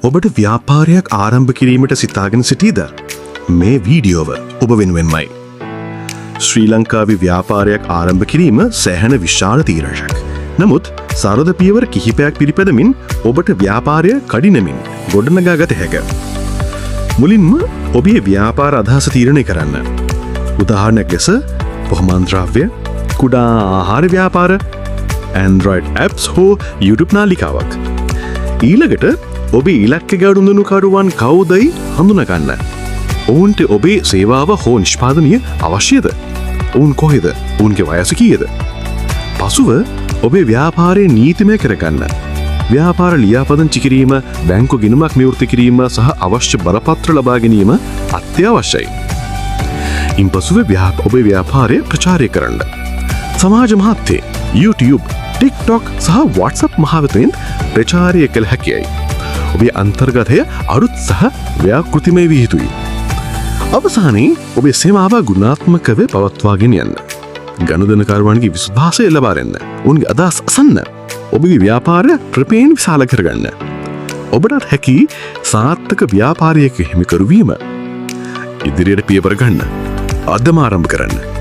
ඔබට ව්‍යාපාරයක් ආරම්භ කිරීමට සිතාගෙන සිටීද? මේ වීඩියෝව ඔබ වෙනුවෙන්මයි. ශ්‍රී ලංකාවේ ව්‍යාපාරයක් ආරම්භ කිරීම සෑහෙන විශාල තීරණයක්. නමුත් සරද පියවර කිහිපයක් පිළිපැදමින් ඔබට ව්‍යාපාරය කඩිනමින් ගොඩනගා ගත හැක. මුලින්ම ඔබේ ව්‍යාපාර අදහස තීරණය කරන්න. උදාහරණයක් ලෙස පොහොමන්ද්‍රව්‍ය, කුඩා ආහාර ව්‍යාපාර, Android apps හෝ YouTube නාලිකාවක්. ඊළඟට ඔබේ ඉලක්ක ගඩුඳුනුකරුවන් කවුදයි හඳුනගන්න. ඔවුන්ට ඔබේ සේවාව හෝ නිෂ්පාදනය අවශ්‍යද? ඔවුන් කොහෙද? ඔවුන්ගේ වයස කීයද? පසුව ඔබේ ව්‍යාපාරයේ නීතිමය කරගන්න. ව්‍යාපාර ලියාපදිංචි කිරීම, බැංකු ගිණුමක් නිවෘත්ති කිරීම සහ අවශ්‍ය බලපත්‍ර ලබා ගැනීම අත්‍යවශ්‍යයි. ඉන්පසුව ඔබේ ව්‍යාපාරය ප්‍රචාරය කරන්න. සමාජ මාධ්‍ය, YouTube, TikTok සහ WhatsApp මහවතෙන් ප්‍රචාරය කළ හැකියයි. ඔබේ අන්තර්ගතය අරුත් සහ ව්‍යාකෘතිමය විය යුතුයි. අවසානයේ ඔබේ සේවාව ගුණාත්මකව පවත්වාගෙන යන්න. ගනුදෙනුකරුවන්ගේ විශ්වාසය ලබා දෙන්න. උන්ගේ අදහස් අසන්න. ඔබගේ ව්‍යාපාරය ප්‍රපේන් විශාල කරගන්න. ඔබටත් හැකි සාර්ථක ව්‍යාපාරයක හිමිකරු වීම. ඉදිරියට පියවර ගන්න. අදම ආරම්භ කරන්න.